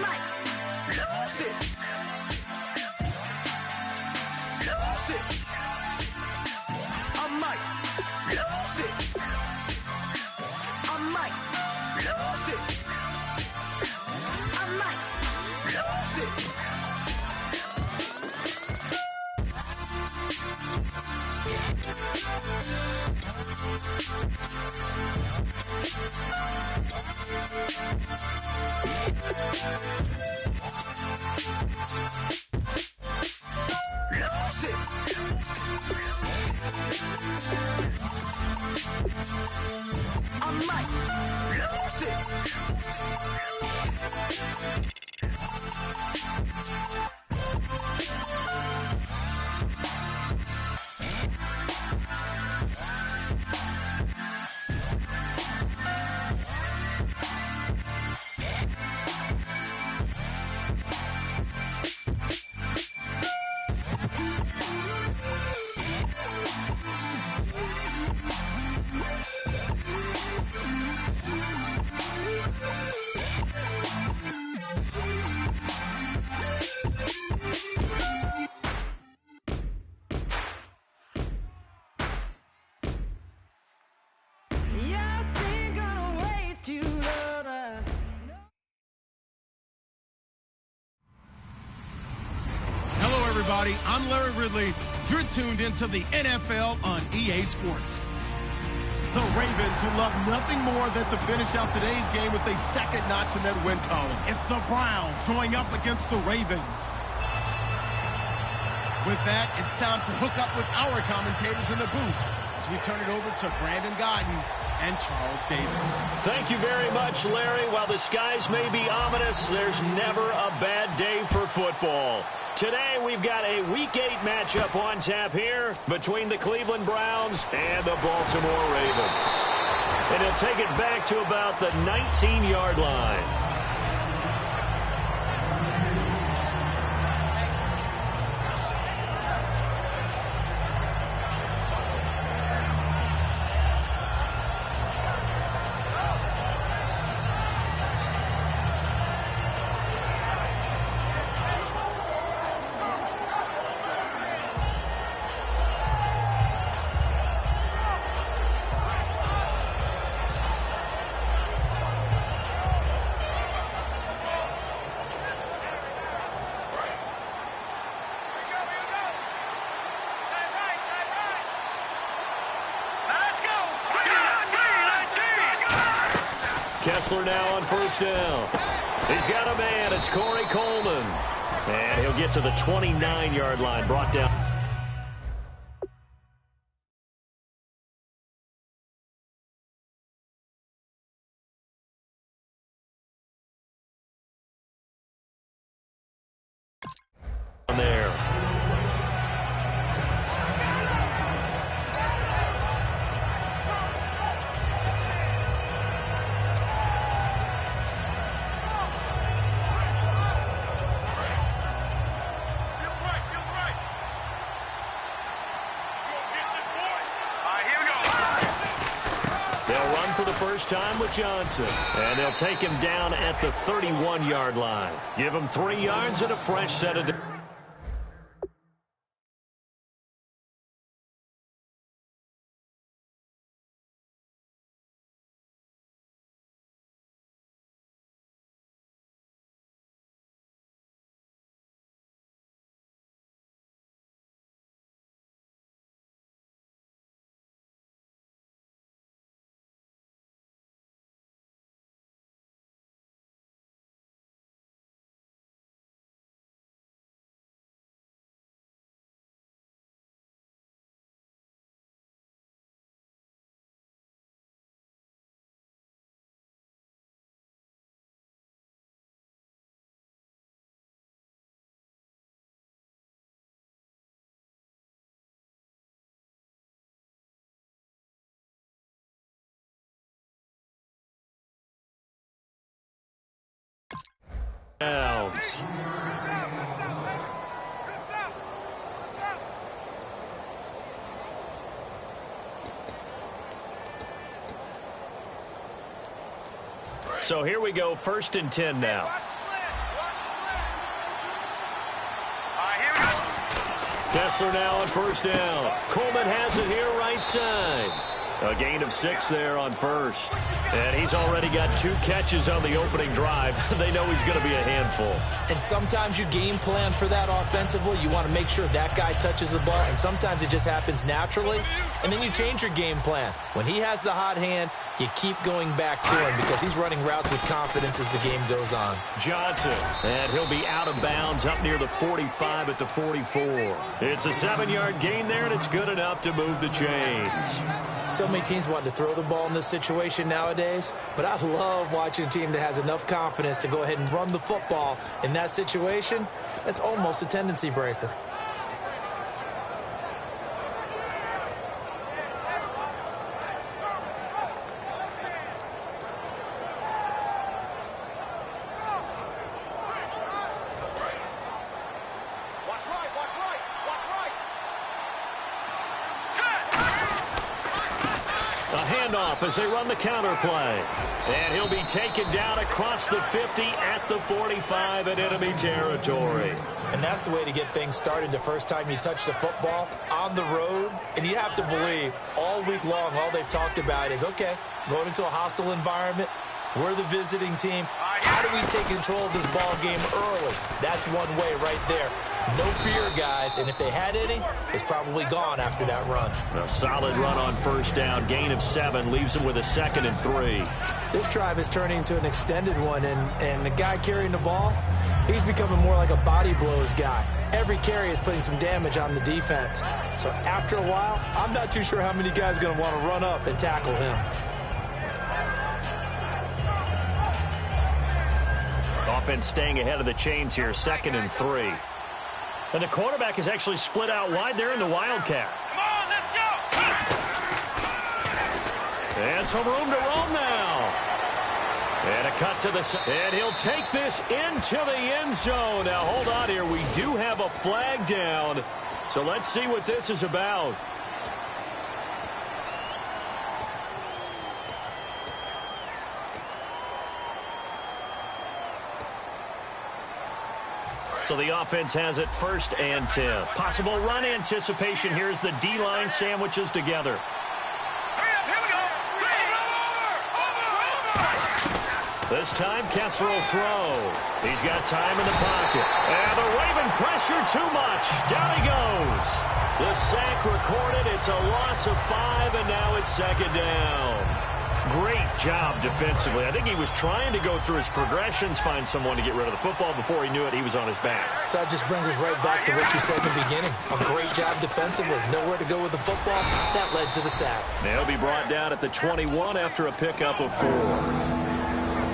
might lose it. Lose it. I might lose it. I might lose it. I might lose it. Lose it. I might lose it. Everybody, I'm Larry Ridley. You're tuned into the NFL on EA Sports. The Ravens would love nothing more than to finish out today's game with a second notch in that win column. It's the Browns going up against the Ravens. With that, it's time to hook up with our commentators in the booth as we turn it over to Brandon Godden and Charles Davis. Thank you very much, Larry. While the skies may be ominous, there's never a bad day for football. Today, we've got a Week 8 matchup on tap here between the Cleveland Browns and the Baltimore Ravens. And he'll take it back to about the 19-yard line. Kessler now on first down. He's got a man. It's Corey Coleman. And he'll get to the 29-yard line, brought down. There. First time with Johnson. And they'll take him down at the 31-yard line. Give him 3 yards and a fresh set of... Downs. So here we go, 1st and 10 now. Kessler now on first down. Coleman has it here right side. A gain of 6 there on first. And he's already got 2 catches on the opening drive. They know he's going to be a handful. And sometimes you game plan for that offensively. You want to make sure that guy touches the ball. And sometimes it just happens naturally. And then you change your game plan. When he has the hot hand, you keep going back to him because he's running routes with confidence as the game goes on. Johnson. And he'll be out of bounds up near the 45 at the 44. It's a 7-yard gain there, and it's good enough to move the chains. So many teams want to throw the ball in this situation nowadays, but I love watching a team that has enough confidence to go ahead and run the football in that situation. That's almost a tendency breaker. As they run the counter play. And he'll be taken down across the 50 at the 45 in enemy territory. And that's the way to get things started the first time you touch the football on the road. And you have to believe all week long, all they've talked about is, okay, going into a hostile environment, we're the visiting team. How do we take control of this ball game early? That's one way right there. No fear, guys, and if they had any, it's probably gone after that run. A solid run on first down. Gain of 7 leaves them with a 2nd and 3. This drive is turning into an extended one, and the guy carrying the ball, he's becoming more like a body blows guy. Every carry is putting some damage on the defense. So after a while, I'm not too sure how many guys are going to want to run up and tackle him. Offense staying ahead of the chains here, 2nd and 3. And the quarterback is actually split out wide there in the Wildcat. Come on, let's go! And some room to roam now. And a cut to the side. And he'll take this into the end zone. Now, hold on here. We do have a flag down. So let's see what this is about. So the offense has it 1st and 10. Possible run anticipation here as the D-line sandwiches together. Hurry up, here we go! Over! This time, Kessler will throw. He's got time in the pocket. And the Raven pressure too much. Down he goes. The sack recorded. It's a loss of 5, and now it's 2nd down. Great job defensively. I think he was trying to go through his progressions, find someone to get rid of the football. Before he knew it, he was on his back. So that just brings us right back to what you said in the beginning. A great job defensively. Nowhere to go with the football. That led to the sack. They'll be brought down at the 21 after a pickup of 4.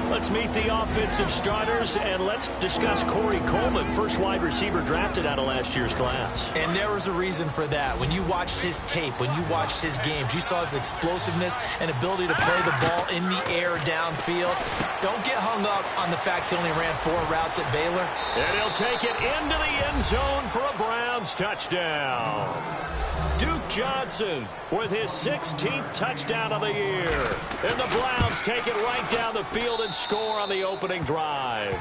Let's meet the offensive starters, and let's discuss Corey Coleman, first wide receiver drafted out of last year's class. And there was a reason for that. When you watched his tape, when you watched his games, you saw his explosiveness and ability to play the ball in the air downfield. Don't get hung up on the fact he only ran 4 routes at Baylor. And he'll take it into the end zone for a Browns touchdown. Duke Johnson with his 16th touchdown of the year. And the Browns take it right down the field and score on the opening drive.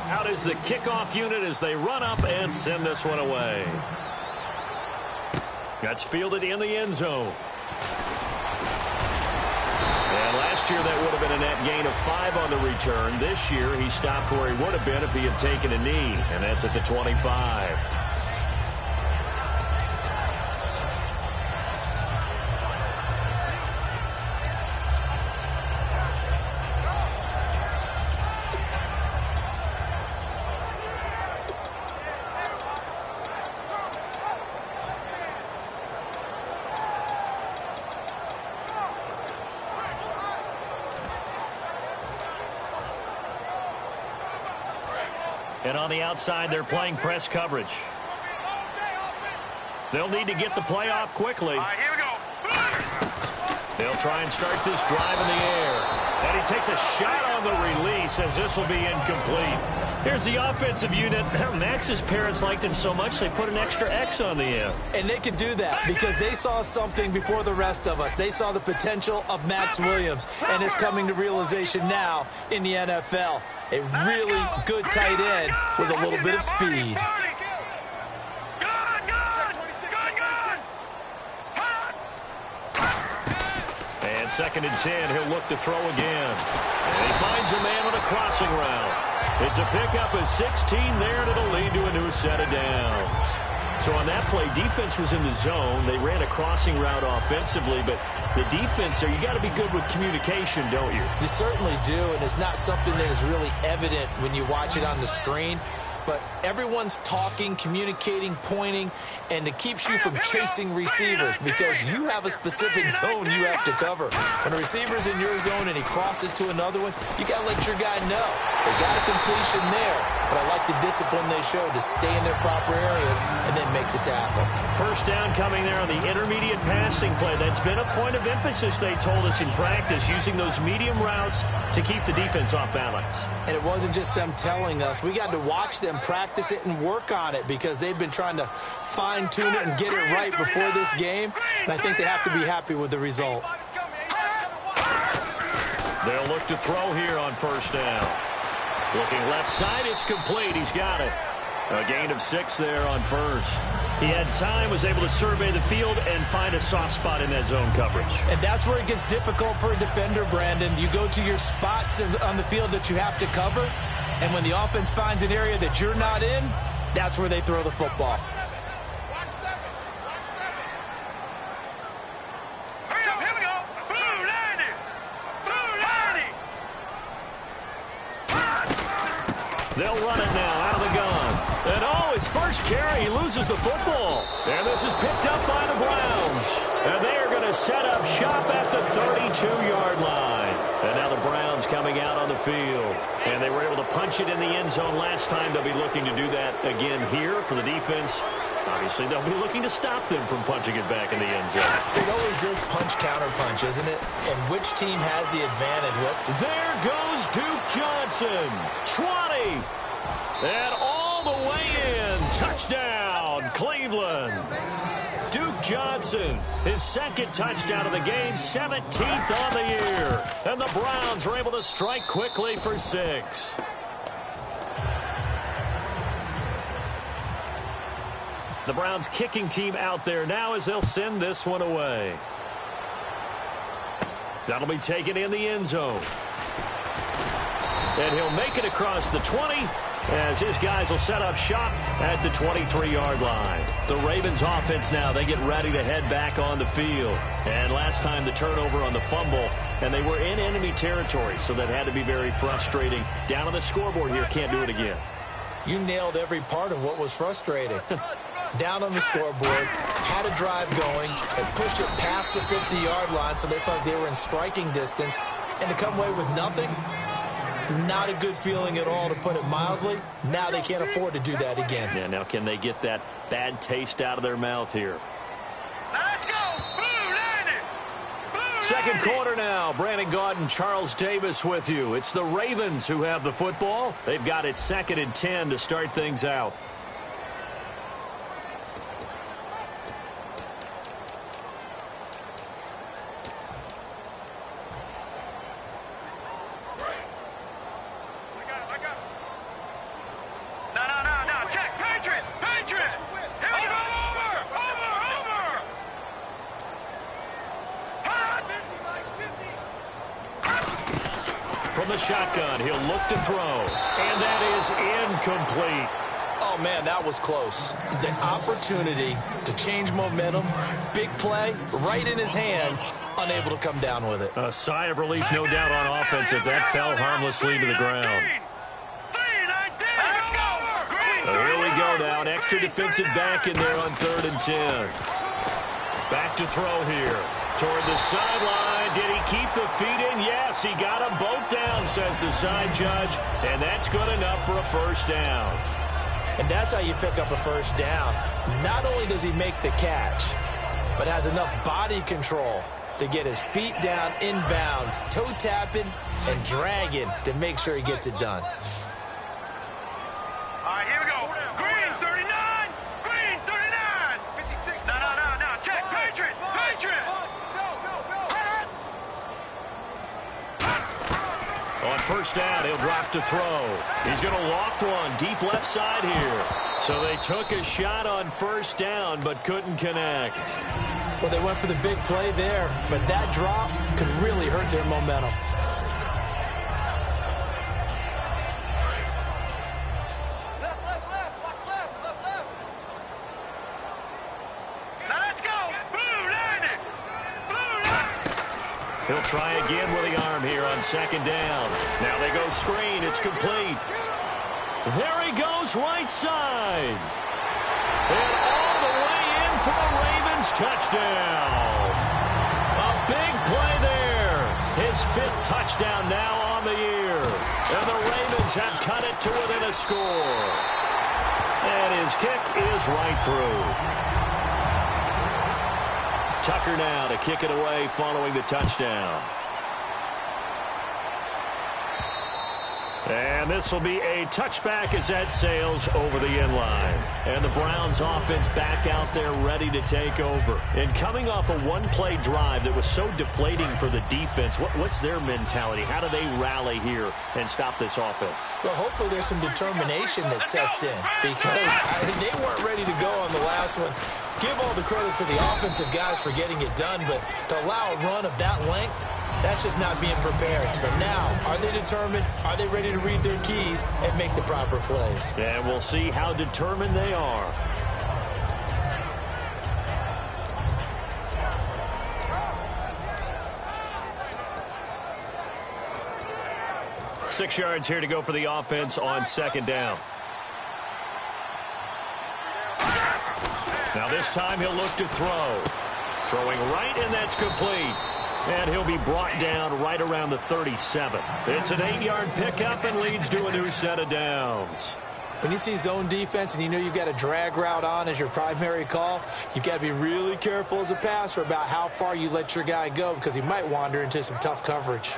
Out is the kickoff unit as they run up and send this one away. That's fielded in the end zone. And last year that would have been a net gain of 5 on the return. This year he stopped where he would have been if he had taken a knee, and that's at the 25. And on the outside, they're playing press coverage. They'll need to get the play off quickly. All right, here we go. They'll try and start this drive in the air. And he takes a shot on the release as this will be incomplete. Here's the offensive unit. Max's parents liked him so much they put an extra X on the end. And they could do that because they saw something before the rest of us. They saw the potential of Max Williams, and it's coming to realization now in the NFL. A really good tight end with a little bit of speed. And 2nd and 10, he'll look to throw again. And he finds a man on a crossing route. It's a pickup of 16 there, and it'll lead to a new set of downs. So on that play, defense was in the zone. They ran a crossing route offensively, but the defense there, you got to be good with communication, don't you? You certainly do, and it's not something that is really evident when you watch it on the screen. But everyone's talking, communicating, pointing, and it keeps you from chasing receivers because you have a specific zone you have to cover. When a receiver's in your zone and he crosses to another one, you got to let your guy know. They got a completion there, but I like the discipline they showed to stay in their proper areas and then make the tackle. First down coming there on the intermediate passing play. That's been a point of emphasis, they told us in practice, using those medium routes to keep the defense off balance. And it wasn't just them telling us. We got to watch them practice it and work on it because they've been trying to fine-tune it and get it right before this game. And I think they have to be happy with the result. They'll look to throw here on 1st down. Looking left side, it's complete. He's got it. A gain of 6 there on 1st. He had time, was able to survey the field and find a soft spot in that zone coverage. And that's where it gets difficult for a defender, Brandon. You go to your spots on the field that you have to cover, and when the offense finds an area that you're not in, that's where they throw the football. They'll run it now out of the gun. And his first carry, he loses the football. And this is picked up by the Browns. And they are going to set up shop at the 32-yard line. And now the Browns coming out on the field. And they were able to punch it in the end zone last time. They'll be looking to do that again here for the defense. Obviously, they'll be looking to stop them from punching it back in the end zone. It always is punch-counter-punch, isn't it? And which team has the advantage? There goes Duke Johnson. 20. And all the way in. Touchdown, Cleveland. Duke Johnson, his 2nd touchdown of the game, 17th on the year. And the Browns are able to strike quickly for 6. The Browns kicking team out there now as they'll send this one away. That'll be taken in the end zone. And he'll make it across the 20 as his guys will set up shop at the 23-yard line. The Ravens offense now, they get ready to head back on the field. And last time the turnover on the fumble, and they were in enemy territory, so that had to be very frustrating. Down on the scoreboard here, can't do it again. You nailed every part of what was frustrating. Down on the scoreboard, had a drive going, and pushed it past the 50-yard line so they thought they were in striking distance, and to come away with nothing, not a good feeling at all, to put it mildly. Now they can't afford to do that again. Yeah, now can they get that bad taste out of their mouth here? Let's go! Blue Lightning! Blue Second Lightning! quarter now. Brandon Gaudin, Charles Davis with you. It's the Ravens who have the football. They've got it 2nd and 10 to start things out. From the shotgun, he'll look to throw. And that is incomplete. Oh, man, that was close. The opportunity to change momentum, big play, right in his hands, unable to come down with it. A sigh of relief, no doubt, on offense if that fell harmlessly to the ground. Here we go now, an extra defensive back in there on 3rd and 10. Back to throw here. Toward the sideline. Did he keep the feet in? Yes, he got them both down, says the side judge. And that's good enough for a first down. And that's how you pick up a first down. Not only does he make the catch, but has enough body control to get his feet down inbounds, toe tapping and dragging to make sure he gets it done. All right, here we go. Green, 39. Green, 39. No. Check. Patriot. On first down, he'll drop to throw. He's going to loft one deep left side here. So they took a shot on first down, but couldn't connect. Well, they went for the big play there, but that drop could really hurt their momentum. Now let's go. Blue landing. He'll try again with the arm here on second down. Now they go screen. It's complete. There he goes right side. And all the way in for a Ravens touchdown. A big play there. His 5th touchdown now on the year. And the Ravens have cut it to within a score. And his kick is right through. Tucker now to kick it away following the touchdown. And this will be a touchback as that sails over the end line. And the Browns offense back out there ready to take over. And coming off a one-play drive that was so deflating for the defense, what's their mentality? How do they rally here and stop this offense? Well, hopefully there's some determination that sets in because they weren't ready to go on the last one. Give all the credit to the offensive guys for getting it done, but to allow a run of that length, that's just not being prepared. So now, are they determined? Are they ready to read their keys and make the proper plays? And we'll see how determined they are. Six yards here to go for the offense on second down. Now this time he'll look to throw. Throwing right, and that's complete. And he'll be brought down right around the 37. It's an 8-yard pickup and leads to a new set of downs. When you see zone defense and you know you've got a drag route on as your primary call, you've got to be really careful as a passer about how far you let your guy go because he might wander into some tough coverage.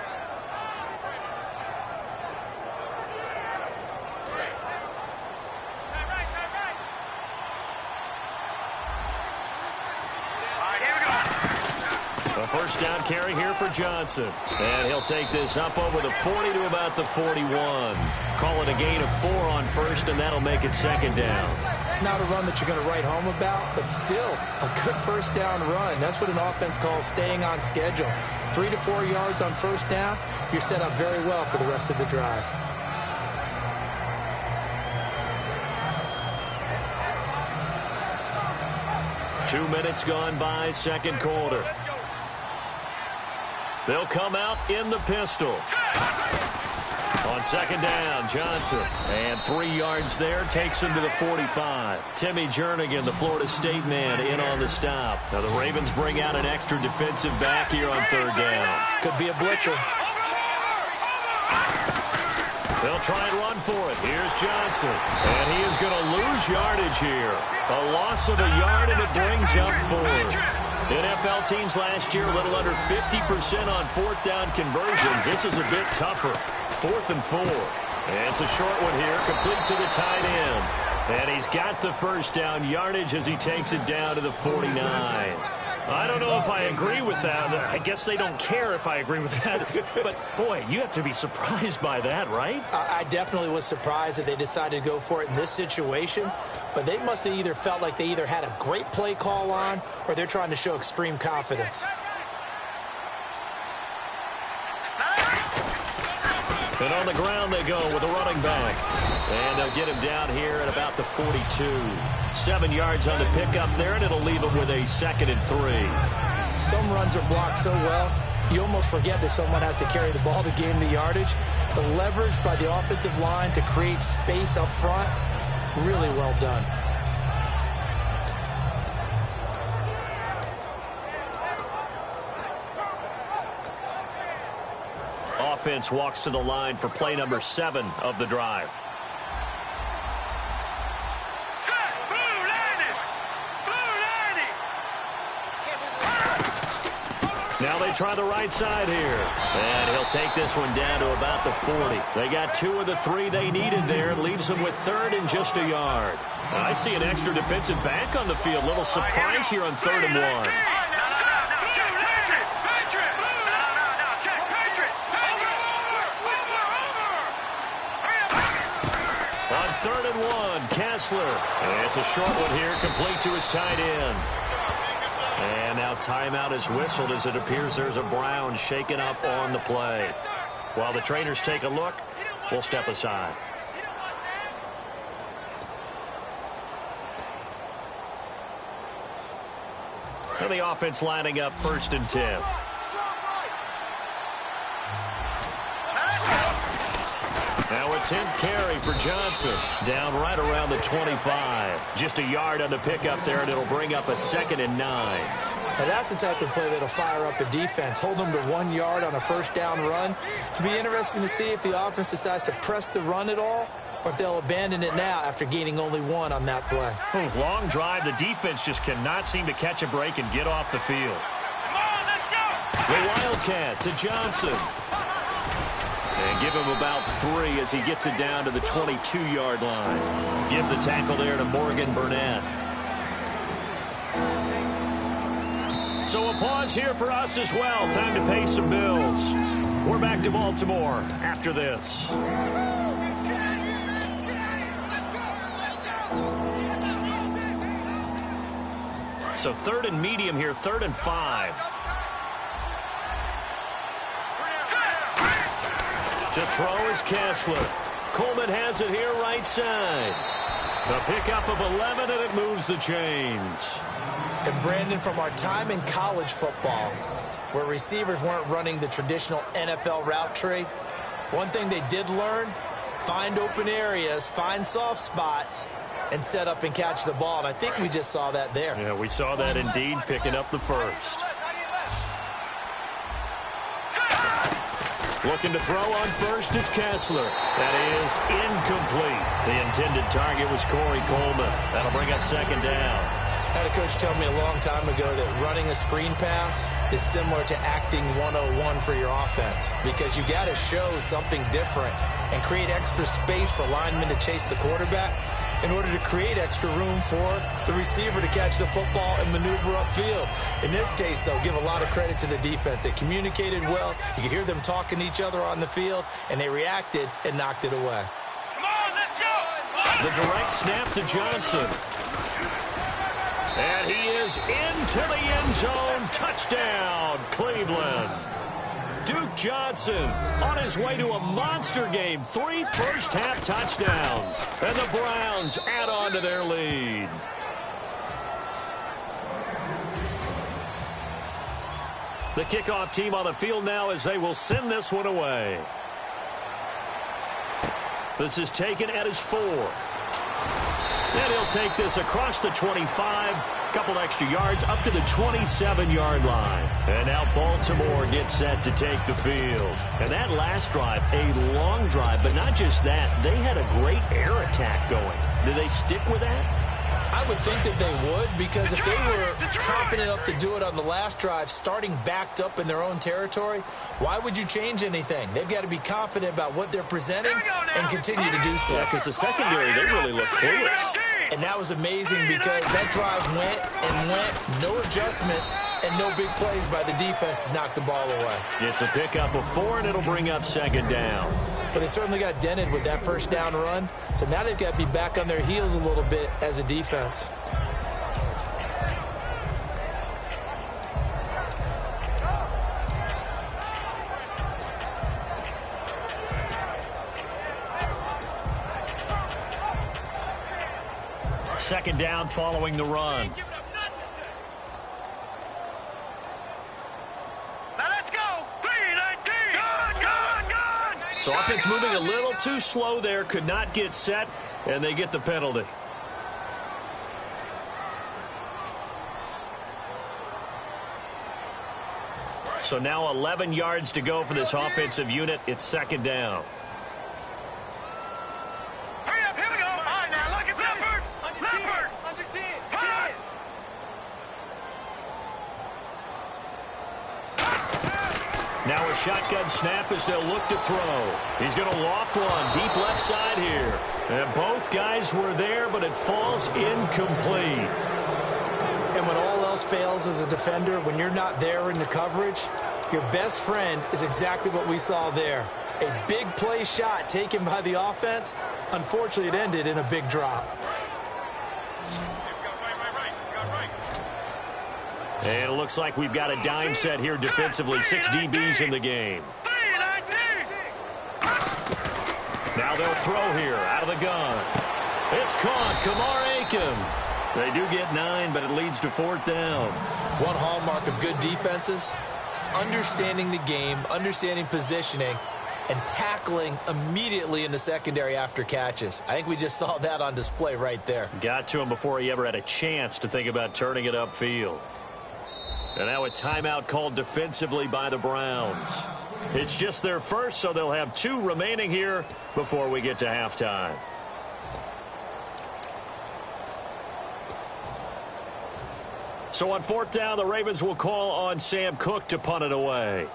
First down carry here for Johnson. And he'll take this up over the 40 to about the 41. Call it a gain of 4 on first, and that'll make it second down. Not a run that you're going to write home about, but still a good first down run. That's what an offense calls staying on schedule. 3 to 4 yards on first down, you're set up very well for the rest of the drive. Two minutes gone by, second quarter. They'll come out in the pistol. On second down, Johnson. And 3 yards there, takes him to the 45. Timmy Jernigan, the Florida State man, in on the stop. Now the Ravens bring out an extra defensive back here on third down. Could be a blitzer. They'll try and run for it. Here's Johnson. And he is going to lose yardage here. A loss of a yard, and it brings up 4. NFL teams last year a little under 50% on fourth down conversions. This is a bit tougher. 4th and 4. And it's a short one here, complete to the tight end. And he's got the first down yardage as he takes it down to the 49. I don't know if I agree with that. I guess they don't care if I agree with that. But, boy, you have to be surprised by that, right? I definitely was surprised that they decided to go for it in this situation. But they must have either felt like they either had a great play call on or they're trying to show extreme confidence. And on the ground they go with a running back. And they'll get him down here at about the 42. 7 yards on the pickup there, and it'll leave him with a 2nd and 3. Some runs are blocked so well, you almost forget that someone has to carry the ball to gain the yardage. The leverage by the offensive line to create space up front, really well done. Offense walks to the line for play number 7 of the drive. Now they try the right side here. And he'll take this one down to about the 40. They got 2 of the 3 they needed there. It leaves them with 3rd and just a yard. I see an extra defensive back on the field. Little surprise here on 3rd and 1. On 3rd and 1, Kessler. And it's a short one here, complete to his tight end. And now timeout is whistled as it appears there's a Brown shaken up on the play. While the trainers take a look, we'll step aside. And the offense lining up 1st and 10. Now a 10th carry for Johnson. Down right around the 25. Just a yard on the pickup there, and it'll bring up a 2nd and 9. Now that's the type of play that'll fire up a defense. Hold them to 1 yard on a 1st down run. It'll be interesting to see if the offense decides to press the run at all, or if they'll abandon it now after gaining only 1 on that play. Long drive. The defense just cannot seem to catch a break and get off the field. Come on, let's go. The Wildcat to Johnson. And give him about 3 as he gets it down to the 22-yard line. Give the tackle there to Morgan Burnett. So a pause here for us as well. Time to pay some bills. We're back to Baltimore after this. So 3rd and medium here, 3rd and 5. To throw is Kessler. Coleman has it here right side. The pickup of 11, and it moves the chains. And Brandon, from our time in college football, where receivers weren't running the traditional NFL route tree, one thing they did learn, find open areas, find soft spots, and set up and catch the ball. And I think we just saw that there. Yeah, we saw that indeed, picking up the 1st. Looking to throw on 1st is Kessler. That is incomplete. The intended target was Corey Coleman. That'll bring up 2nd down. I had a coach tell me a long time ago that running a screen pass is similar to acting 101 for your offense, because you got to show something different and create extra space for linemen to chase the quarterback in order to create extra room for the receiver to catch the football and maneuver upfield. In this case, though, give a lot of credit to the defense. They communicated well. You could hear them talking to each other on the field, and they reacted and knocked it away. Come on, let's go. The direct snap to Johnson. And he is into the end zone. Touchdown, Cleveland. Duke Johnson on his way to a monster game. 3 first-half touchdowns. And the Browns add on to their lead. The kickoff team on the field now as they will send this one away. This is taken at his 4. And he'll take this across the 25. Couple extra yards up to the 27-yard line. And now Baltimore gets set to take the field. And that last drive, a long drive, but not just that. They had a great air attack going. Do they stick with that? I would think that they would, because if they were confident enough to do it on the last drive, starting backed up in their own territory, why would you change anything? They've got to be confident about what they're presenting and continue to do so. Yeah, because the secondary, they really look clueless. And that was amazing, because that drive went and went, no adjustments, and no big plays by the defense to knock the ball away. It's a pickup of 4, and it'll bring up 2nd down. But they certainly got dented with that first down run, so now they've got to be back on their heels a little bit as a defense. Second down following the run. Now let's go. 3-19. Gone. So offense moving a little too slow there. Could not get set, and they get the penalty. So now 11 yards to go for this offensive unit. It's 2nd down. Hurry up, here we go. All right, now look at Leopard. Leopard. Under 10. 10. Now a shotgun snap as they'll look to throw. He's going to loft one deep left side here. And both guys were there, but it falls incomplete. And when all else fails as a defender, when you're not there in the coverage, your best friend is exactly what we saw there. A big play shot taken by the offense. Unfortunately, it ended in a big drop. And it looks like we've got a dime set here defensively. 6 DBs in the game. Now they'll throw here out of the gun. It's caught. Kamar Aiken. They do get 9, but it leads to 4th down. One hallmark of good defenses is understanding the game, understanding positioning, and tackling immediately in the secondary after catches. I think we just saw that on display right there. Got to him before he ever had a chance to think about turning it upfield. And now a timeout called defensively by the Browns. It's just their first, so they'll have 2 remaining here before we get to halftime. So on 4th down, the Ravens will call on Sam Cook to punt it away.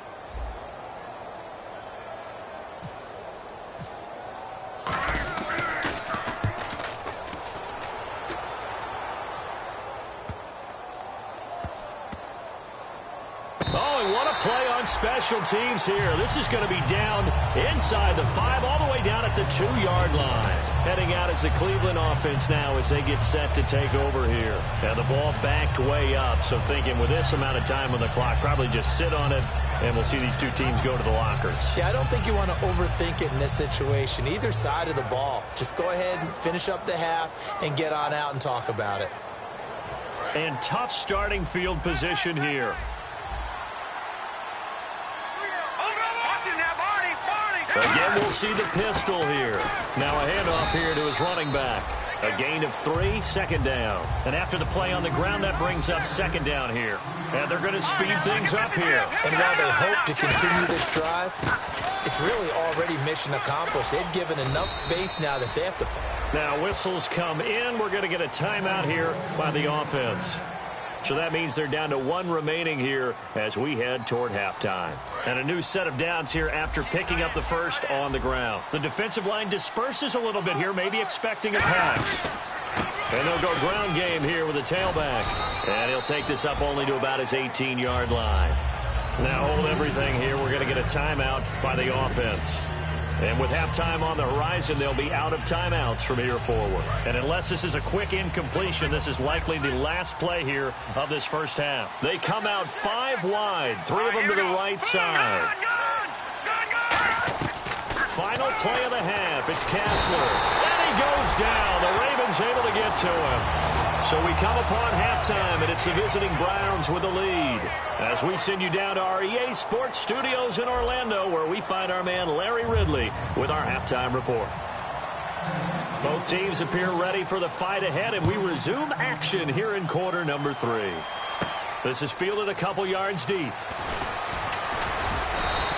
Oh, and what a play on special teams here. This is going to be down inside the 5, all the way down at the 2-yard line. Heading out as the Cleveland offense now as they get set to take over here. And the ball backed way up, so thinking with this amount of time on the clock, probably just sit on it, and we'll see these 2 teams go to the lockers. Yeah, I don't think you want to overthink it in this situation. Either side of the ball. Just go ahead and finish up the half and get on out and talk about it. And tough starting field position here. Again, we'll see the pistol here. Now a handoff here to his running back. A gain of 3, 2nd down. And after the play on the ground, that brings up 2nd down here. And they're going to speed things up here. And while they hope to continue this drive, it's really already mission accomplished. They've given enough space now that they have to. Now whistles come in. We're going to get a timeout here by the offense. So that means they're down to 1 remaining here as we head toward halftime. And a new set of downs here after picking up the first on the ground. The defensive line disperses a little bit here, maybe expecting a pass. And they'll go ground game here with a tailback. And he'll take this up only to about his 18-yard line. Now hold everything here. We're going to get a timeout by the offense. And with halftime on the horizon, they'll be out of timeouts from here forward. And unless this is a quick incompletion, this is likely the last play here of this first half. They come out 5 wide, 3 of them to the right side. Final play of the half. It's Kessler. And he goes down. The Ravens able to get to him. So we come upon halftime, and it's the visiting Browns with the lead. As we send you down to our EA Sports Studios in Orlando, where we find our man Larry Ridley with our halftime report. Both teams appear ready for the fight ahead, and we resume action here in quarter number 3. This is fielded a couple yards deep.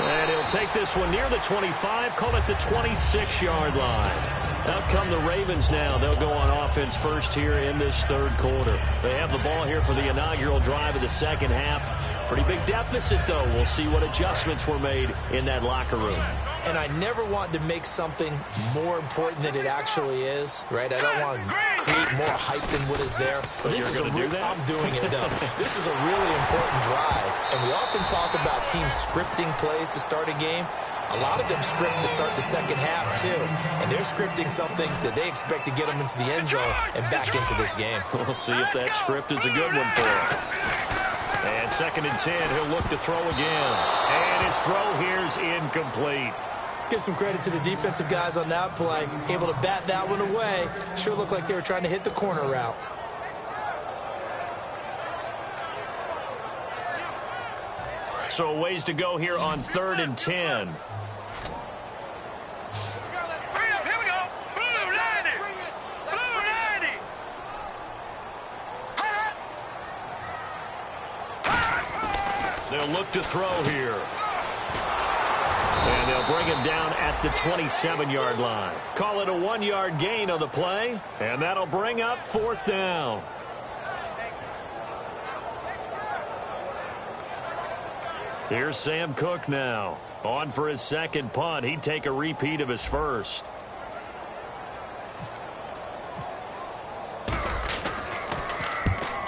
And he'll take this one near the 25, call it the 26-yard line. Out come the Ravens now. They'll go on offense first here in this 3rd quarter. They have the ball here for the inaugural drive of the 2nd half. Pretty big deficit, though. We'll see what adjustments were made in that locker room. And I never want to make something more important than it actually is, right? I don't want to create more hype than what is there. But this is I'm doing it, though. This is a really important drive. And we often talk about teams scripting plays to start a game. A lot of them script to start the 2nd half, too. And they're scripting something that they expect to get them into the end zone and back into this game. We'll see if that script is a good one for him. And 2nd and 10, he'll look to throw again. And his throw here's incomplete. Let's give some credit to the defensive guys on that play. Able to bat that one away. Sure looked like they were trying to hit the corner route. So a ways to go here on 3rd and 10. They'll look to throw here. And they'll bring him down at the 27-yard line. Call it a 1-yard gain on the play. And that'll bring up 4th down. Here's Sam Cook now. On for his second punt. He'd take a repeat of his first.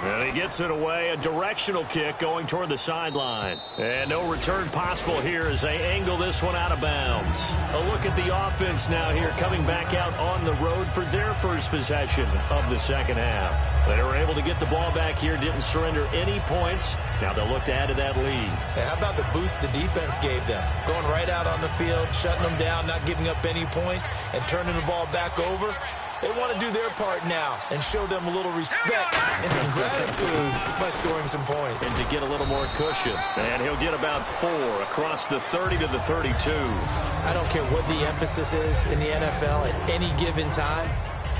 And he gets it away. A directional kick going toward the sideline. And no return possible here as they angle this one out of bounds. A look at the offense now here coming back out on the road for their first possession of the second half. They were able to get the ball back here, didn't surrender any points. Now they'll look to add to that lead. Hey, how about the boost the defense gave them? Going right out on the field, shutting them down, not giving up any points, and turning the ball back over. They want to do their part now and show them a little respect and some gratitude by scoring some points. And to get a little more cushion. And he'll get about 4 across the 30 to the 32. I don't care what the emphasis is in the NFL at any given time.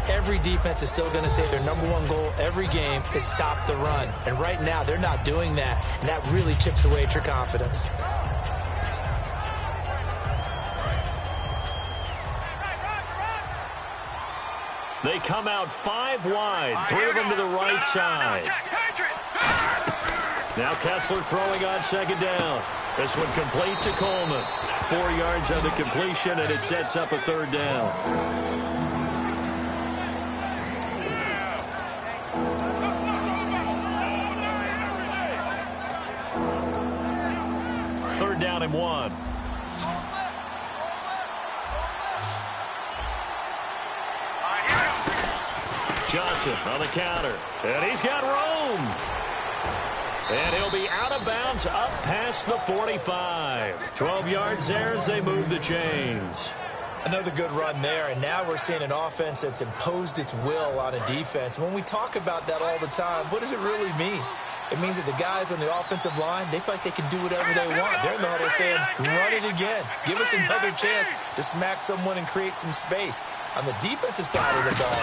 Every defense is still going to say their #1 goal every game is stop the run. And right now, they're not doing that. And that really chips away at your confidence. They come out 5 wide, 3 of them to the right side. Now Kessler throwing on second down. This one complete to Coleman. 4 yards on the completion, and it sets up a third down. Third down and 1. Johnson on the counter. And he's got room. And he'll be out of bounds up past the 45. 12 yards there as they move the chains. Another good run there, and now we're seeing an offense that's imposed its will on a defense. When we talk about that all the time, what does it really mean? It means that the guys on the offensive line, they feel like they can do whatever they want. They're in the huddle saying, run it again. Give us another chance to smack someone and create some space. On the defensive side of the ball,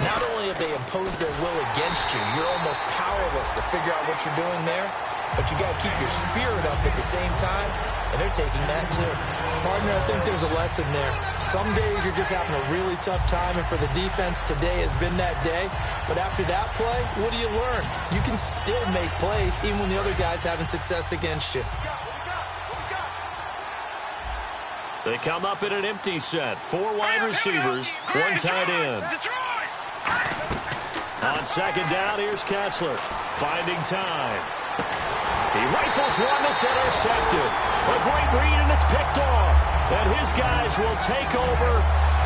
not only have they imposed their will against you, you're almost powerless to figure out what you're doing there, but you got to keep your spirit up at the same time, and they're taking that too. Partner, I think there's a lesson there. Some days you're just having a really tough time, and for the defense, today has been that day. But after that play, what do you learn? You can still make plays even when the other guy's having success against you. They come up in an empty set. 4 wide receivers, 1 tight end. On second down, here's Kessler. Finding time. He rifles one that's intercepted. A great read, and it's picked off. And his guys will take over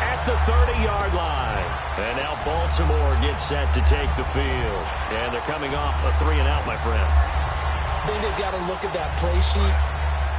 at the 30-yard line. And now Baltimore gets set to take the field. And they're coming off a 3-and-out, my friend. I think they've got to look at that play sheet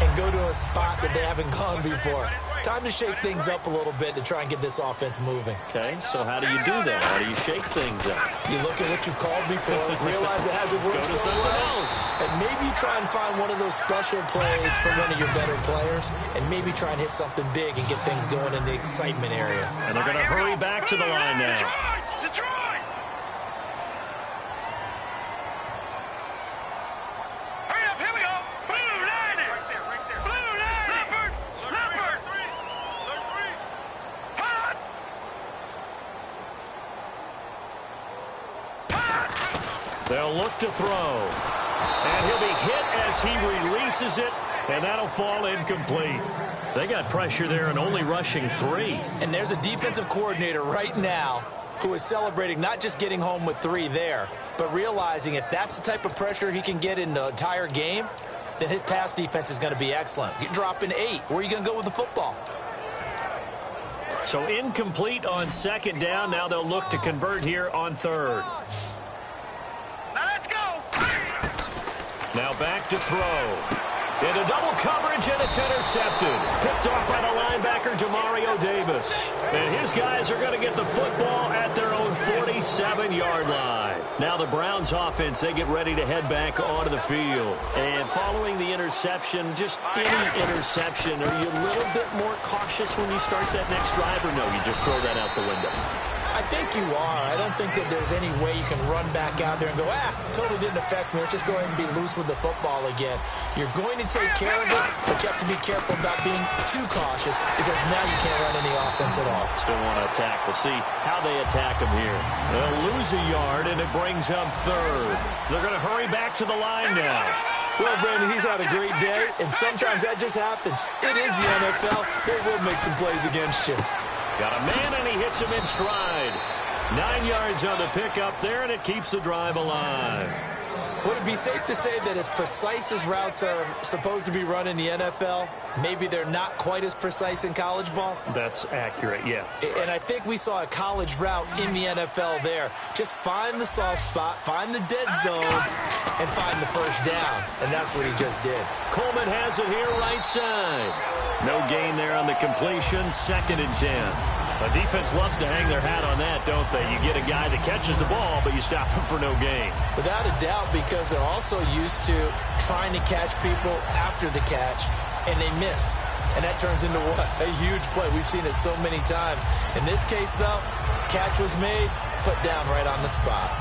and go to a spot that they haven't gone before. Time to shake things up a little bit to try and get this offense moving. Okay, so how do you do that? How do you shake things up? You look at what you've called before, realize it hasn't worked so well, and maybe try and find one of those special plays from one of your better players, and maybe try and hit something big and get things going in the excitement area. And they're going to hurry back to the line now. Detroit! Hurry up, here we go! Blue line it! Right there. Blue line! Leopard! Leopard! Hot! Hot! They'll look to throw. And he'll be hit as he releases it, and that'll fall incomplete. They got pressure there and only rushing 3. And there's a defensive coordinator right now who is celebrating not just getting home with 3 there, but realizing if that's the type of pressure he can get in the entire game, then his pass defense is going to be excellent. You're dropping 8. Where are you going to go with the football? So incomplete on second down. Now they'll look to convert here on third. Now let's go! Now back to throw. Into double coverage, and it's intercepted. Picked off by the linebacker, Demario Davis. And his guys are going to get the football at their own 47-yard line. Now the Browns offense, they get ready to head back onto the field. And following the interception, just any interception, are you a little bit more cautious when you start that next drive, or no, you just throw that out the window? I think you are. I don't think that there's any way you can run back out there and go, totally didn't affect me. Let's just go ahead and be loose with the football again. You're going to take care of it, but you have to be careful about being too cautious because now you can't run any offense at all. Still want to attack. We'll see how they attack him here. They'll lose a yard, and it brings up third. They're going to hurry back to the line now. Well, Brandon, he's had a great day, and sometimes that just happens. It is the NFL. They will make some plays against you. Got a man, and he hits him in stride. 9 yards on the pickup there, and it keeps the drive alive. Would it be safe to say that as precise as routes are supposed to be run in the NFL, maybe they're not quite as precise in college ball? That's accurate, yeah. And I think we saw a college route in the NFL there. Just find the soft spot, find the dead zone, and find the first down. And that's what he just did. Coleman has it here right side. No gain there on the completion, 2nd and 10. The defense loves to hang their hat on that, don't they? You get a guy that catches the ball, but you stop him for no gain. Without a doubt, because they're also used to trying to catch people after the catch, and they miss. And that turns into what? A huge play. We've seen it so many times. In this case, though, catch was made, put down right on the spot.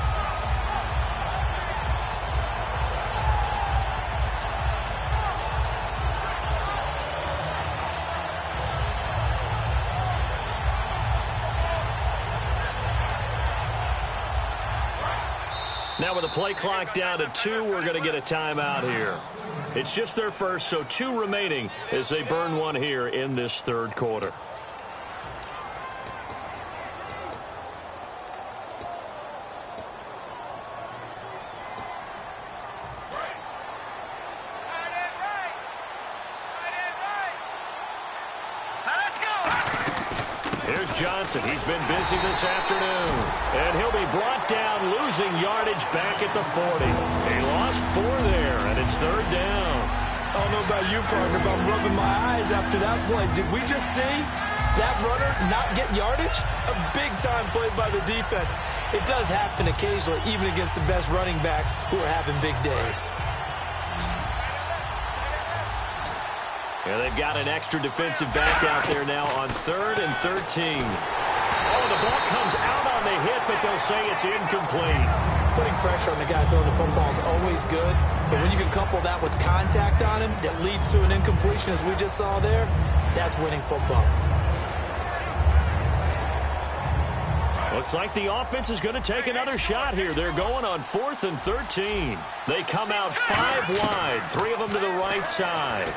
Now with the play clock down to 2, we're going to get a timeout here. It's just their first, so 2 remaining as they burn one here in this 3rd quarter. Johnson, he's been busy this afternoon, and he'll be brought down, losing yardage back at the 40. He lost 4 there, and it's 3rd down. I don't know about you, partner, but I'm rubbing my eyes after that play. Did we just see that runner not get yardage? A big-time play by the defense. It does happen occasionally, even against the best running backs who are having big days. Yeah, they've got an extra defensive back out there now on 3rd and 13. Oh, the ball comes out on the hit, but they'll say it's incomplete. Putting pressure on the guy throwing the football is always good, but when you can couple that with contact on him that leads to an incompletion, as we just saw there, that's winning football. Looks like the offense is going to take another shot here. They're going on 4th and 13. They come out 5 wide, 3 of them to the right side.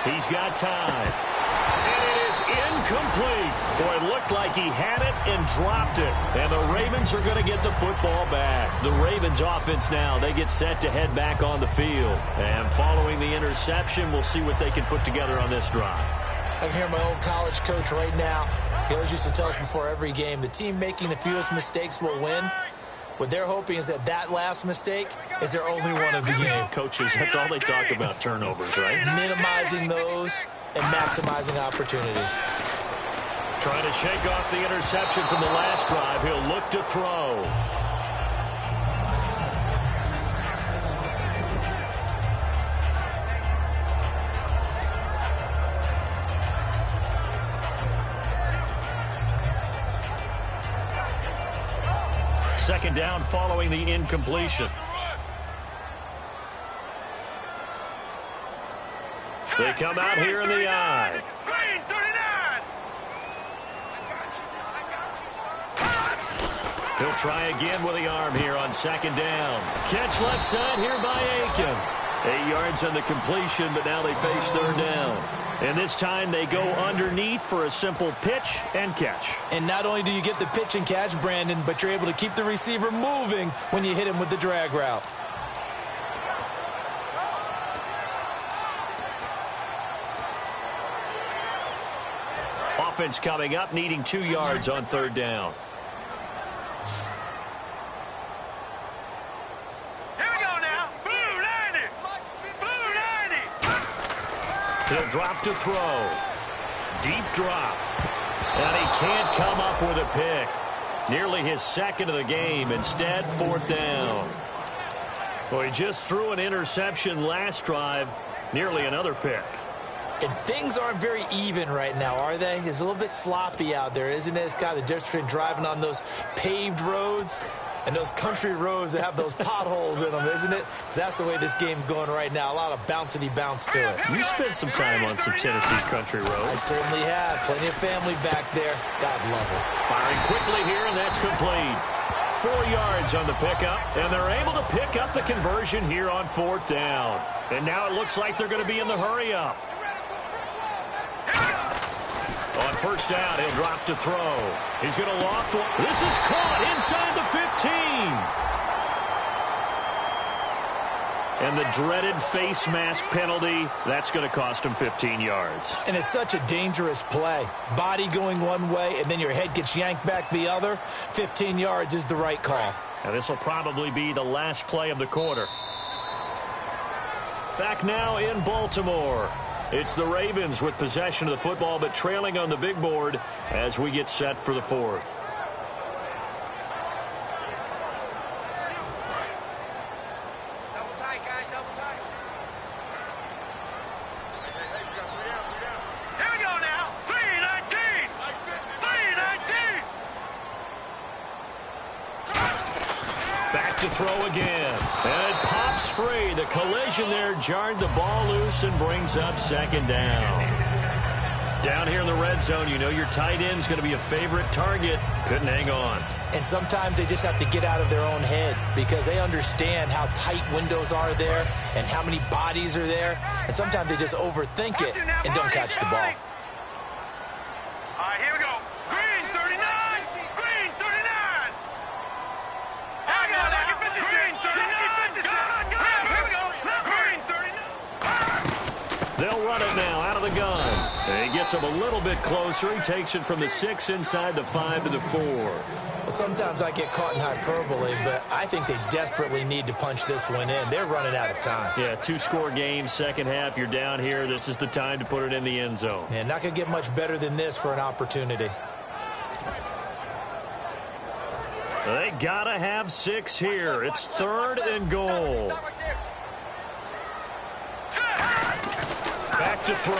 He's got time. And it is incomplete. Boy, it looked like he had it and dropped it. And the Ravens are going to get the football back. The Ravens offense now, they get set to head back on the field. And following the interception, we'll see what they can put together on this drive. I can hear my old college coach right now. He always used to tell us before every game, the team making the fewest mistakes will win. What they're hoping is that that last mistake is their only one of the game. Coaches, that's all they talk about, turnovers, right? Minimizing those and maximizing opportunities. Trying to shake off the interception from the last drive. He'll look to throw. Second down following the incompletion. They come out here in the eye. Green 39. He'll try again with the arm here on 2nd down. Catch left side here by Aiken. 8 yards on the completion, but now they face 3rd down. And this time they go underneath for a simple pitch and catch. And not only do you get the pitch and catch, Brandon, but you're able to keep the receiver moving when you hit him with the drag route. Offense coming up, needing 2 yards on 3rd down. He'll drop to throw. Deep drop. And he can't come up with a pick. Nearly his 2nd of the game. Instead, 4th down. Well, he just threw an interception last drive. Nearly another pick. And things aren't very even right now, are they? It's a little bit sloppy out there, isn't it? It's kind of the difference between driving on those paved roads and those country roads that have those potholes in them, isn't it? Because that's the way this game's going right now. A lot of bouncy bounce to it. You spent some time on some Tennessee country roads. I certainly have. Plenty of family back there. God love it. Firing quickly here, and that's complete. 4 yards on the pickup, and they're able to pick up the conversion here on 4th down. And now it looks like they're going to be in the hurry-up. On 1st down, he'll drop to throw. He's going to loft one. This is caught inside the 15. And the dreaded face mask penalty, that's going to cost him 15 yards. And it's such a dangerous play. Body going one way, and then your head gets yanked back the other. 15 yards is the right call. And this will probably be the last play of the quarter. Back now in Baltimore. It's the Ravens with possession of the football, but trailing on the big board as we get set for the 4th. To throw again, and it pops free. The collision there jarred the ball loose and brings up 2nd down. Down here in the red zone, you know your tight end's going to be a favorite target. Couldn't hang on. And sometimes they just have to get out of their own head because they understand how tight windows are there and how many bodies are there. And sometimes they just overthink it and don't catch the ball. All right, here we go. Green 39. Green 39. They'll run it now out of the gun. And he gets him a little bit closer. He takes it from the 6 inside the 5 to the 4. Well, sometimes I get caught in hyperbole, but I think they desperately need to punch this one in. They're running out of time. Yeah, 2-score game, second half. You're down here. This is the time to put it in the end zone. Man, not going to get much better than this for an opportunity. They got to have 6 here. It's 3rd and goal. Back to throw.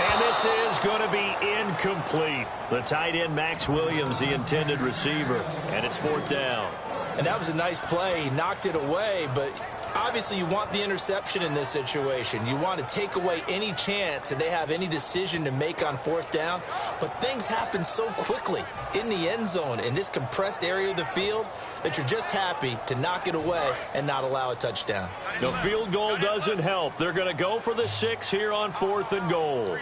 And this is going to be incomplete. The tight end, Max Williams, the intended receiver. And it's 4th down. And that was a nice play. He knocked it away, but obviously you want the interception in this situation. You want to take away any chance and they have any decision to make on 4th down. But things happen so quickly in the end zone in this compressed area of the field that you're just happy to knock it away and not allow a touchdown. The field goal doesn't help. They're going to go for the 6 here on 4th and goal.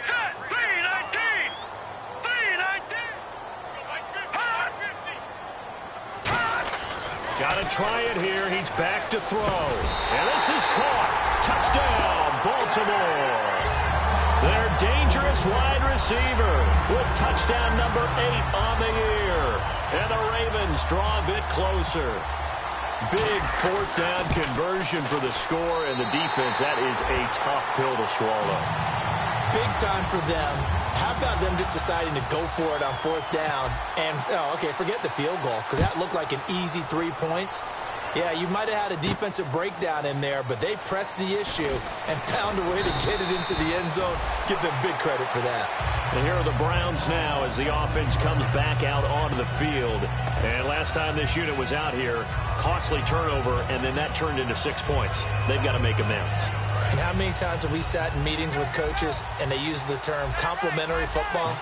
Got to try it here. He's back to throw. And this is caught. Touchdown, Baltimore. Their dangerous wide receiver with touchdown number 8 on the year. And the Ravens draw a bit closer. Big 4th down conversion for the score, and the defense, that is a tough pill to swallow. Big time for them. How about them just deciding to go for it on 4th down? And, okay, forget the field goal, because that looked like an easy 3 points. Yeah, you might have had a defensive breakdown in there, but they pressed the issue and found a way to get it into the end zone. Give them big credit for that. And here are the Browns now as the offense comes back out onto the field. And last time this unit was out here, costly turnover, and then that turned into 6 points. They've got to make amends. And how many times have we sat in meetings with coaches and they use the term complementary football?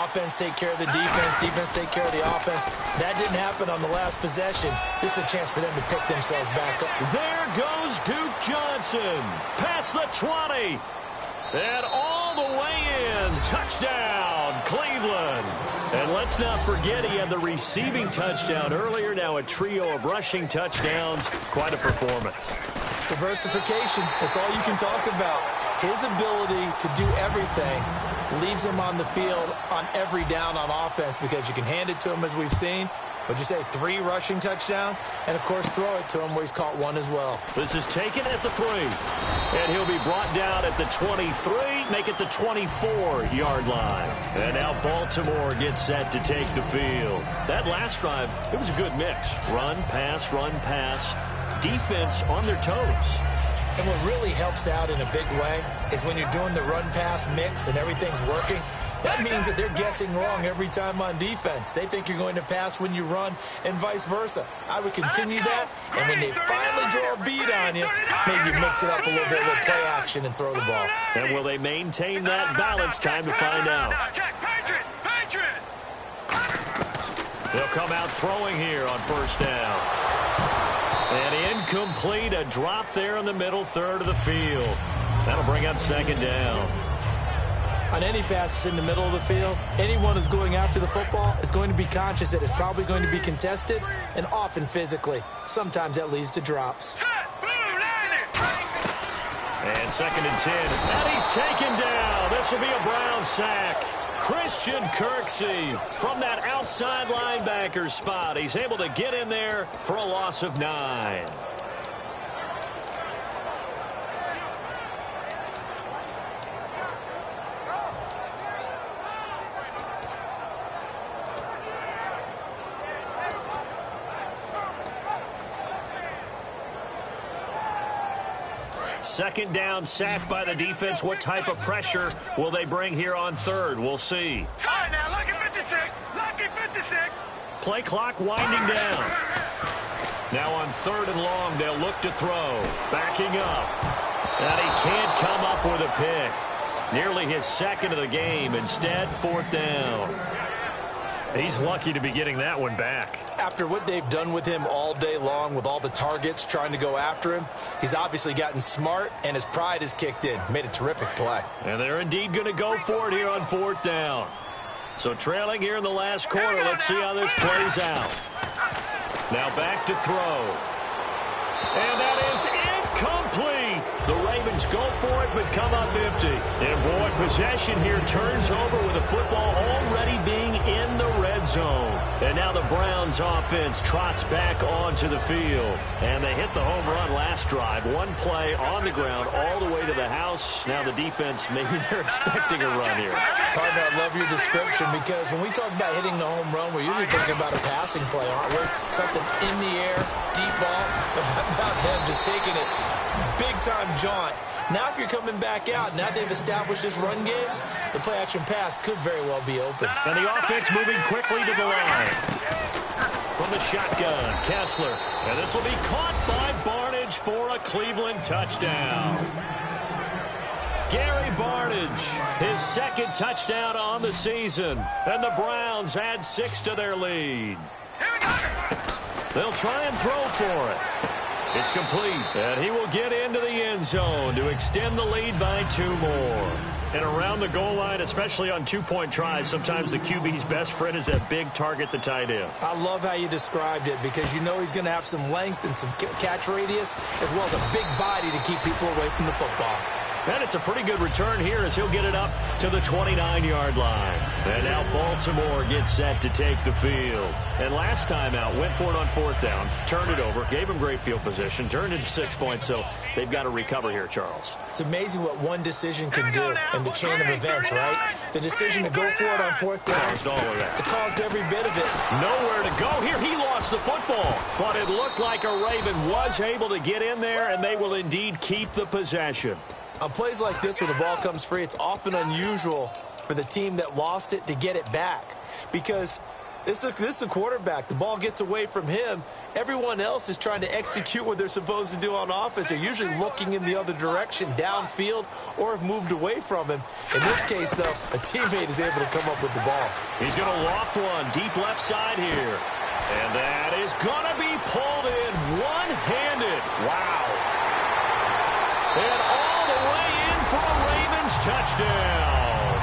Offense take care of the defense, defense take care of the offense. That didn't happen on the last possession. This is a chance for them to pick themselves back up. There goes Duke Johnson. Past the 20. And all the way in. Touchdown, Cleveland. And let's not forget he had the receiving touchdown earlier. Now a trio of rushing touchdowns. Quite a performance. Diversification, that's all you can talk about. His ability to do everything leaves him on the field on every down on offense because you can hand it to him as we've seen. What'd you say, 3 rushing touchdowns? And, of course, throw it to him where he's caught 1 as well. This is taken at the 3. And he'll be brought down at the 23, make it the 24-yard line. And now Baltimore gets set to take the field. That last drive, it was a good mix. Run, pass. Defense on their toes. And what really helps out in a big way is when you're doing the run-pass mix and everything's working, that means that they're guessing wrong every time on defense. They think you're going to pass when you run and vice versa. I would continue that, and when they finally draw a beat on you, maybe mix it up a little bit, a little play action, and throw the ball. And will they maintain that balance? Time to find out. They'll come out throwing here on first down. And incomplete, a drop there in the middle third of the field. That'll bring up second down. On any passes in the middle of the field, anyone who's going after the football is going to be conscious that it's probably going to be contested, and often physically. Sometimes that leads to drops. And second and 10. And he's taken down. This will be a Brown sack. Christian Kirksey from that outside linebacker spot. He's able to get in there for a loss of 9. Second down, sack by the defense. What type of pressure will they bring here on third? We'll see. All right, now, lucky 56. Lucky 56. Play clock winding down. Now on third and long, they'll look to throw. Backing up. And he can't come up with a pick. Nearly his second of the game. Instead, fourth down. He's lucky to be getting that one back. After what they've done with him all day long, with all the targets trying to go after him, he's obviously gotten smart, and his pride has kicked in. Made a terrific play. And they're indeed going to go for it here on fourth down. So trailing here in the last quarter. Let's see how this plays out. Now back to throw. And that is incomplete. The Ravens go for it, but come up empty. And boy, possession here turns over with the football already being in the red zone. And now the Browns offense trots back onto the field. And they hit the home run last drive. One play on the ground all the way to the house. Now the defense, maybe they're expecting a run here. Partner, I love your description, because when we talk about hitting the home run, we're usually thinking about a passing play, aren't we? Something in the air, deep ball. But how about them just taking it big-time jaunt? Now if you're coming back out, now they've established this run game, the play-action pass could very well be open. And the offense moving quickly to the line. From the shotgun, Kessler. And this will be caught by Barnidge for a Cleveland touchdown. Gary Barnidge, his second touchdown on the season. And the Browns add 6 to their lead. They'll try and throw for it. It's complete, and he will get into the end zone to extend the lead by 2 more. And around the goal line, especially on two-point tries, sometimes the QB's best friend is that big target, the tight end. I love how you described it, because you know he's going to have some length and some catch radius, as well as a big body to keep people away from the football. And it's a pretty good return here as he'll get it up to the 29-yard line. And now Baltimore gets set to take the field. And last time out, went for it on fourth down, turned it over, gave him great field position, turned it to 6 points, so they've got to recover here, Charles. It's amazing what one decision can do in the chain of events, right? The decision to go for it on fourth down. Caused all of that. It caused every bit of it. Nowhere to go here. He lost the football. But it looked like a Raven was able to get in there, and they will indeed keep the possession. On plays like this, when the ball comes free, it's often unusual for the team that lost it to get it back, because this is the quarterback. The ball gets away from him. Everyone else is trying to execute what they're supposed to do on offense. They're usually looking in the other direction, downfield, or have moved away from him. In this case, though, a teammate is able to come up with the ball. He's going to loft one deep left side here. And that is going to be pulled in one-handed. Wow. And all the way in for a Ravens touchdown.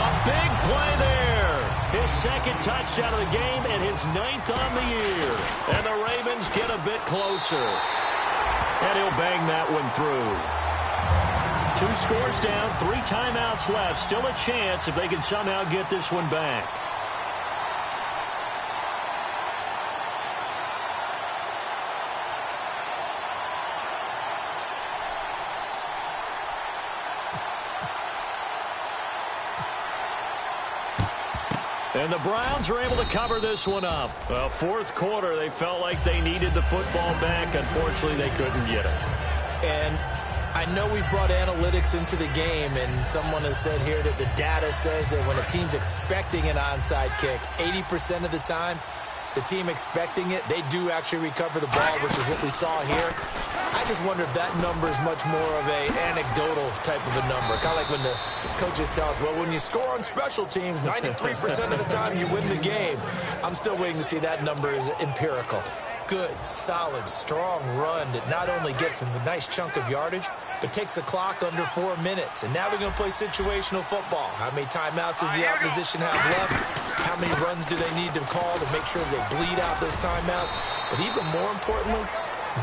A big play there. His second touchdown of the game and his 9th on the year. And the Ravens get a bit closer. And he'll bang that one through. 2 scores down, 3 timeouts left. Still a chance if they can somehow get this one back. And the Browns are able to cover this one up. Well, fourth quarter, they felt like they needed the football back. Unfortunately, they couldn't get it. And I know we brought analytics into the game, and someone has said here that the data says that when a team's expecting an onside kick, 80% of the time, the team expecting it, they do actually recover the ball, which is what we saw here. I just wonder if that number is much more of a anecdotal type of a number. Kind of like when the coaches tell us, well, when you score on special teams, 93% of the time you win the game. I'm still waiting to see that number is empirical. Good, solid, strong run that not only gets them a nice chunk of yardage, but takes the clock under 4 minutes. And now they're going to play situational football. How many timeouts does the opposition have left? How many runs do they need to call to make sure they bleed out those timeouts? But even more importantly,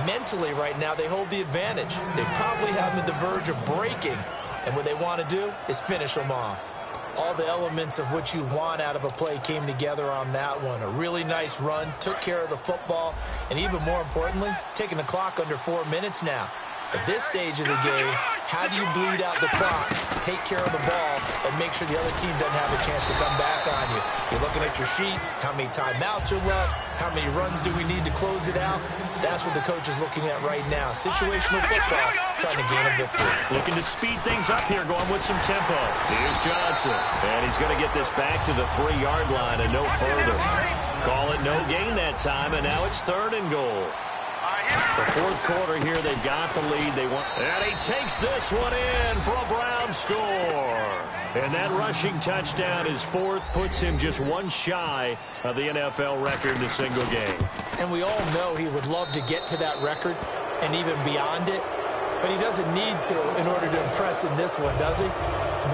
mentally right now, they hold the advantage. They probably have them at the verge of breaking. And what they want to do is finish them off. All the elements of what you want out of a play came together on that one. A really nice run, took care of the football, and even more importantly, taking the clock under 4 minutes now. At this stage of the game, how do you bleed out the clock, take care of the ball, and make sure the other team doesn't have a chance to come back on you? You're looking at your sheet, how many timeouts are left, how many runs do we need to close it out? That's what the coach is looking at right now. Situational football, trying to gain a victory. Looking to speed things up here, going with some tempo. Here's Johnson, and he's going to get this back to the 3-yard line and no further. Call it no gain that time, and now it's 3rd and goal. The fourth quarter here, they've got the lead. And he takes this one in for a Brown score. And that rushing touchdown, his 4th, puts him just one shy of the NFL record in a single game. And we all know he would love to get to that record and even beyond it. But he doesn't need to in order to impress in this one, does he?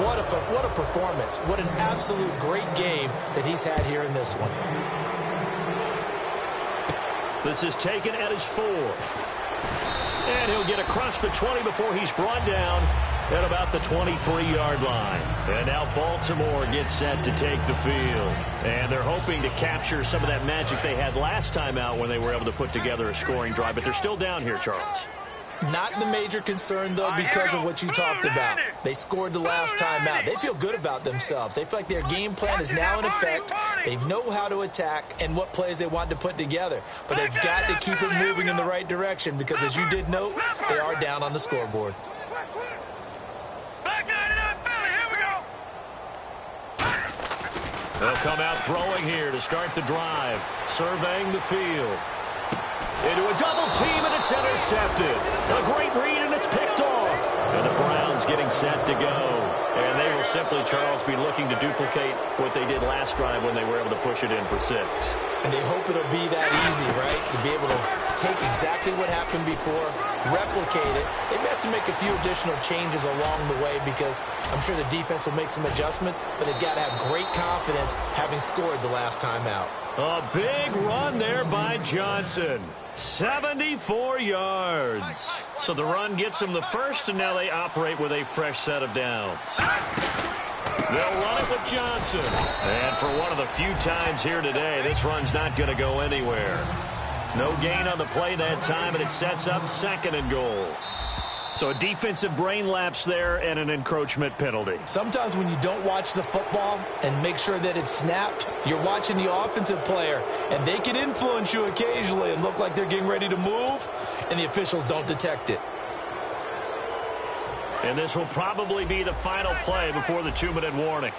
What a performance. What an absolute great game that he's had here in this one. This is taken at his 4. And he'll get across the 20 before he's brought down at about the 23-yard line. And now Baltimore gets set to take the field. And they're hoping to capture some of that magic they had last time out when they were able to put together a scoring drive. But they're still down here, Charles. Not the major concern, though, because of what you talked about. They scored the last time out. They feel good about themselves. They feel like their game plan is now in effect. They know how to attack and what plays they want to put together. But they've got to keep it moving in the right direction because, as you did note, they are down on the scoreboard. They'll come out throwing here to start the drive, surveying the field. Into a double team, and it's intercepted. A great read, and it's picked off. And the Browns getting set to go. And they will simply, Charles, be looking to duplicate what they did last drive when they were able to push it in for 6. And they hope it'll be that easy, right? To be able to take exactly what happened before, replicate it. They may have to make a few additional changes along the way because I'm sure the defense will make some adjustments, but they've got to have great confidence having scored the last time out. A big run there by Johnson. 74 yards. So the run gets them the first, and now they operate with a fresh set of downs. They'll run it with Johnson. And for one of the few times here today, this run's not going to go anywhere. No gain on the play that time, and it sets up 2nd and goal. So a defensive brain lapse there and an encroachment penalty. Sometimes when you don't watch the football and make sure that it's snapped, you're watching the offensive player, and they can influence you occasionally and look like they're getting ready to move, and the officials don't detect it. And this will probably be the final play before the 2-minute warning.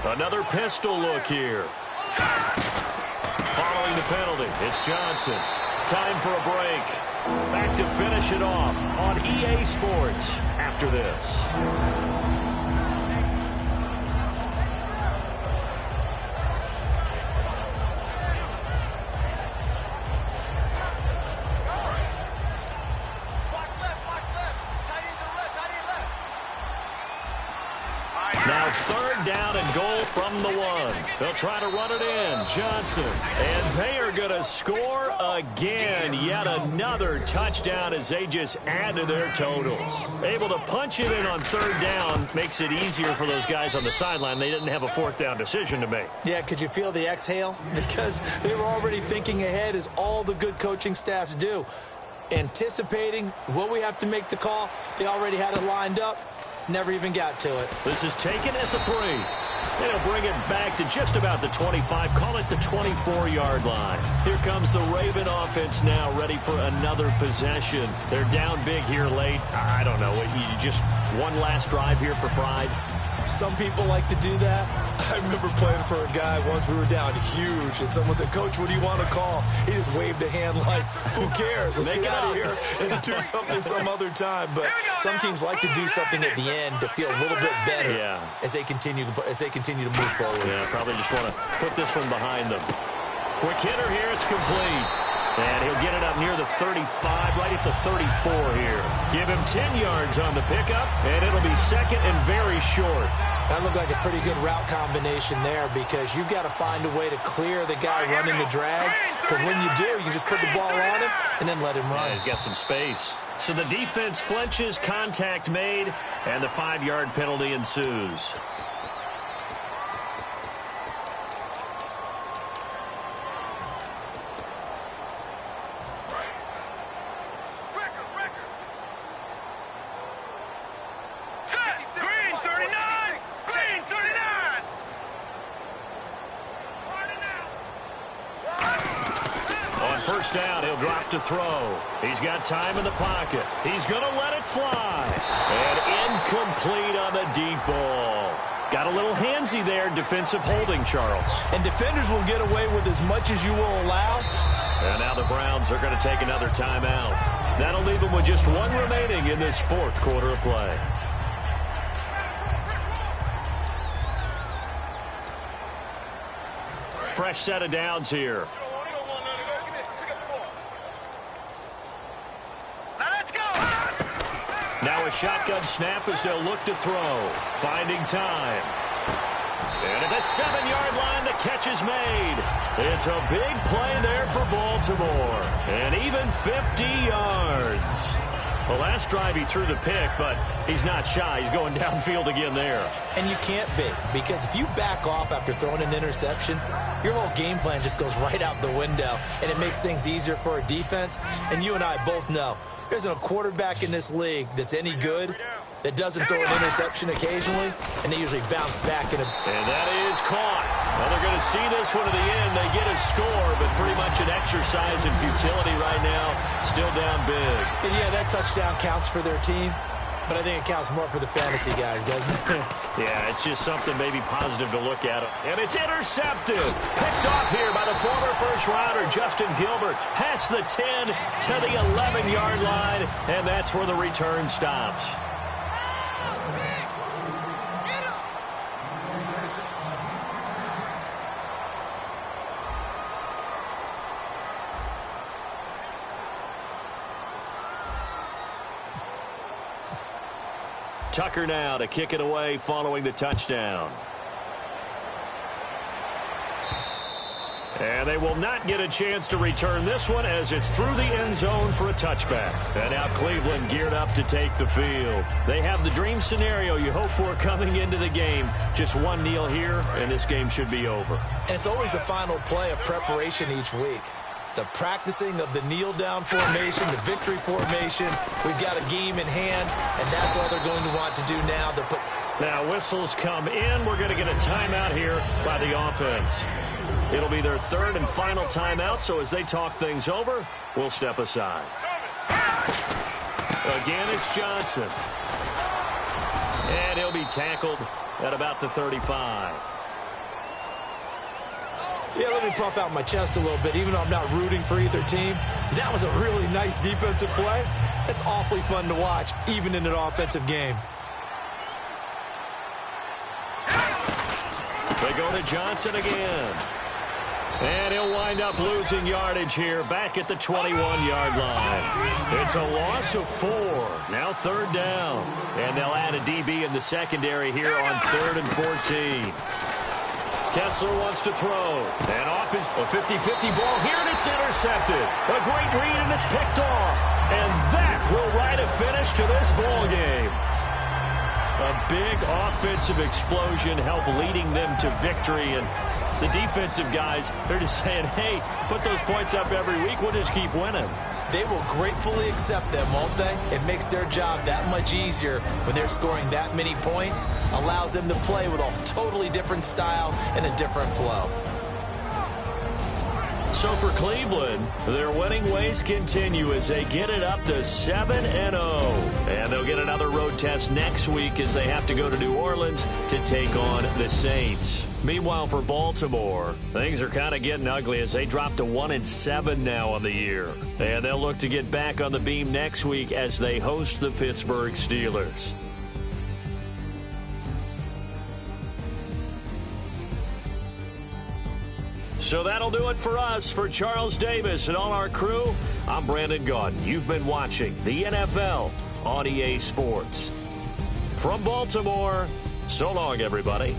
Another pistol look here. Following the penalty, it's Johnson. Time for a break. Back to finish it off on EA Sports after this. Now 3rd down and goal from the 1. They'll try to run it in. Johnson. And they are going to score again. Yet another touchdown as they just add to their totals. Able to punch it in on 3rd down makes it easier for those guys on the sideline. They didn't have a 4th down decision to make. Yeah, could you feel the exhale? Because they were already thinking ahead, as all the good coaching staffs do. Anticipating, will we have to make the call? They already had it lined up. Never even got to it. This is taken at the 3. They'll bring it back to just about the 25. Call it the 24-yard line. Here comes the Raven offense now, ready for another possession. They're down big here late. I don't know. You just one last drive here for pride? Some people like to do that. I remember playing for a guy once. We were down huge, and someone said, "Coach, what do you want to call?" He just waved a hand like, "Who cares? Let's get out of here and do something some other time." But some teams like to do something at the end to feel a little bit better as they continue to move forward. Yeah, probably just want to put this one behind them. Quick hitter here. It's complete. And he'll get it up near the 35, right at the 34 here. Give him 10 yards on the pickup, and it'll be second and very short. That looked like a pretty good route combination there because you've got to find a way to clear the guy running the drag. Because when you do, you can just put the ball on him and then let him run. Yeah, he's got some space. So the defense flinches, contact made, and the 5-yard penalty ensues. First down, he'll drop to throw. He's got time in the pocket. He's going to let it fly. And incomplete on the deep ball. Got a little handsy there, defensive holding, Charles. And defenders will get away with as much as you will allow. And now the Browns are going to take another timeout. That'll leave them with just one remaining in this fourth quarter of play. Fresh set of downs here. Now a shotgun snap as they'll look to throw. Finding time. And at the 7-yard line, the catch is made. It's a big play there for Baltimore. And even 50 yards. The last drive he threw the pick, but he's not shy. He's going downfield again there. And you can't be, because if you back off after throwing an interception, your whole game plan just goes right out the window, and it makes things easier for a defense. And you and I both know there's a quarterback in this league that's any good that doesn't throw an interception occasionally, and they usually bounce back. And that is caught. Well, they're going to see this one to the end. They get a score, but pretty much an exercise in futility right now. Still down big. And yeah, that touchdown counts for their team, but I think it counts more for the fantasy guys, doesn't it? Yeah, it's just something maybe positive to look at. And it's intercepted. Picked off here by the former first-rounder, Justin Gilbert. Past the 10 to the 11-yard line, and that's where the return stops. Tucker now to kick it away following the touchdown. And they will not get a chance to return this one as it's through the end zone for a touchback. And now Cleveland geared up to take the field. They have the dream scenario you hope for coming into the game. Just one kneel here, and this game should be over. And it's always the final play of preparation each week. The practicing of the kneel-down formation, the victory formation. We've got a game in hand, and that's all they're going to want to do now. Now whistles come in. We're going to get a timeout here by the offense. It'll be their third and final timeout, so as they talk things over, we'll step aside. Again, it's Johnson. And he'll be tackled at about the 35. Yeah, let me puff out my chest a little bit, even though I'm not rooting for either team. That was a really nice defensive play. It's awfully fun to watch, even in an offensive game. They go to Johnson again. And he'll wind up losing yardage here back at the 21-yard line. It's a loss of 4. Now third down. And they'll add a DB in the secondary here on 3rd and 14. Kessler wants to throw. And off is a 50-50 ball here, and it's intercepted. A great read, and it's picked off. And that will write a finish to this ball game. A big offensive explosion helped leading them to victory. And the defensive guys, they're just saying, hey, put those points up every week. We'll just keep winning. They will gratefully accept them, won't they? It makes their job that much easier when they're scoring that many points. Allows them to play with a totally different style and a different flow. So for Cleveland, their winning ways continue as they get it up to 7-0. And they'll get another road test next week as they have to go to New Orleans to take on the Saints. Meanwhile, for Baltimore, things are kind of getting ugly as they drop to 1-7 now on the year. And they'll look to get back on the beam next week as they host the Pittsburgh Steelers. So that'll do it for us. For Charles Davis and all our crew, I'm Brandon Gaudin. You've been watching the NFL on EA Sports. From Baltimore, so long, everybody.